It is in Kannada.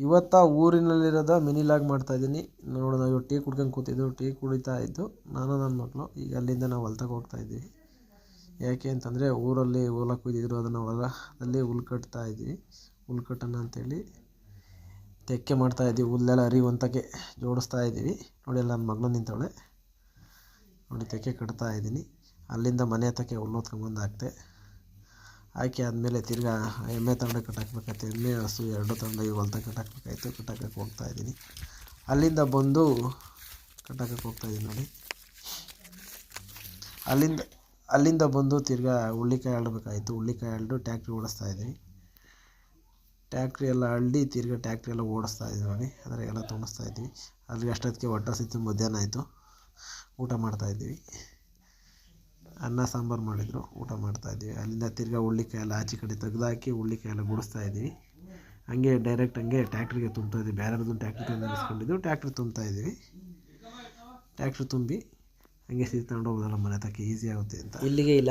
ಇವತ್ತು ಊರಿನಲ್ಲಿರೋದ ಮಿನಿ ಲಾಗ್ ಮಾಡ್ತಾಯಿದ್ದೀನಿ. ನೋಡು, ನಾವು ಟೀ ಕುಡ್ಕೊಂಡು ಕೂತಿದ್ದು, ಟೀ ಕುಡಿತಾ ಇದ್ದು ನಾನು ನನ್ನ ಮಕ್ಕಳು. ಈಗ ಅಲ್ಲಿಂದ ನಾವು ಹೊಲ್ತಕ್ಕೆ ಹೋಗ್ತಾಯಿದ್ದೀವಿ. ಯಾಕೆ ಅಂತಂದರೆ ಊರಲ್ಲಿ ಹೊಲ ಕುಯ್ದಿದ್ರು, ಅದನ್ನು ಹೊಲದಲ್ಲಿ ಹುಲ್ ಕಟ್ತಾ ಇದ್ವಿ. ಹುಲ್ ಕಟ್ಟೋಣ ಅಂತೇಳಿ ತೆಕ್ಕೆ ಮಾಡ್ತಾಯಿದ್ವಿ. ಹುಲ್ಲೆಲ್ಲ ಹರಿವಂತಕ್ಕೆ ಜೋಡಿಸ್ತಾ ಇದ್ದೀವಿ. ನೋಡಿ, ಅಲ್ಲಿ ನನ್ನ ಮಗಳು ನಿಂತವಳೆ ನೋಡಿ, ತೆಕ್ಕೆ ಕಟ್ತಾ ಇದ್ದೀನಿ. ಅಲ್ಲಿಂದ ಮನೆ ಹತ್ತಕ್ಕೆ ಹುಲ್ಲು ಹೊತ್ಕೊಂಬಂದು ಹಾಕಿ ಆದಮೇಲೆ ತಿರ್ಗಾ ಎಮ್ಮೆ ತಂಡ ಕಟ್ಟಾಕ್ಬೇಕಾಯ್ತು. ಎಮ್ಮೆ ಹಸು ಎರಡು ತಂಡ ಈ ಹೊಲ್ತಕ್ಕೆ ಕಟ್ಟಾಕಬೇಕಾಯ್ತು. ಕಟ್ಟಾಕಕ್ಕೆ ಹೋಗ್ತಾಯಿದ್ದೀನಿ. ಅಲ್ಲಿಂದ ಬಂದು ಕಟ್ಟಾಕಕ್ಕೆ ಹೋಗ್ತಾಯಿದ್ದೀನಿ ನೋಡಿ. ಅಲ್ಲಿಂದ ಬಂದು ತಿರ್ಗಾ ಹುಳ್ಳಿಕಾಯಿ ಆಡಬೇಕಾಯ್ತು. ಹುಳ್ಳಿಕಾಯಿ ಆಲ್ದು ಟ್ಯಾಕ್ಟ್ರಿ ಓಡಿಸ್ತಾಯಿದ್ದೀನಿ. ಟ್ಯಾಕ್ಟ್ರಿ ಎಲ್ಲ ಅಳ್ಳಿ ತಿರ್ಗಾ ಟ್ಯಾಕ್ಟ್ರಿ ಎಲ್ಲ ಓಡಿಸ್ತಾ ಇದ್ದೀವಿ ನೋಡಿ. ಅಂದರೆ ಎಲ್ಲ ತುಂಬಿಸ್ತಾಯಿದ್ವಿ. ಅಲ್ಲಿಗೆ ಅಷ್ಟೊತ್ತಿಗೆ ಹೊಟ್ಟೆ ಹಸಿತು, ಮಧ್ಯಾಹ್ನ ಆಯಿತು. ಊಟ ಮಾಡ್ತಾಯಿದ್ದೀವಿ. ಅನ್ನ ಸಾಂಬಾರು ಮಾಡಿದರು, ಊಟ ಮಾಡ್ತಾಯಿದ್ವಿ. ಅಲ್ಲಿಂದ ತಿರ್ಗಾ ಹುಳ್ಳಿಕಾಯಿ ಎಲ್ಲ ಆಚೆ ಕಡೆ ತೆಗೆದಾಕಿ ಹುಳ್ಳಿಕಾಯಿ ಎಲ್ಲ ಗುಡಿಸ್ತಾಯಿದ್ದೀವಿ. ಹಂಗೆ ಡೈರೆಕ್ಟ್ ಹಂಗೆ ಟ್ಯಾಕ್ಟ್ರಿಗೆ ತುಂಬ್ತಾಯಿದ್ವಿ. ಬೇರೆಯವ್ರದ್ದು ಟ್ಯಾಕ್ಟ್ರಿ ತಂದು ನಿಲ್ಲಿಸ್ಕೊಂಡಿದ್ದು ಟ್ಯಾಕ್ಟ್ರಿ ತುಂಬ್ತಾಯಿದ್ದೀವಿ. ಟ್ಯಾಕ್ಟ್ರಿ ತುಂಬಿ ಹಂಗೆ ಸೀರೆ ತಗೊಂಡು ಹೋಗೋದಲ್ಲ ಮನೆ ತಕ್ಕ, ಈಸಿ ಆಗುತ್ತೆ ಅಂತ. ಇಲ್ಲಿಗೆ ಇಲ್ಲ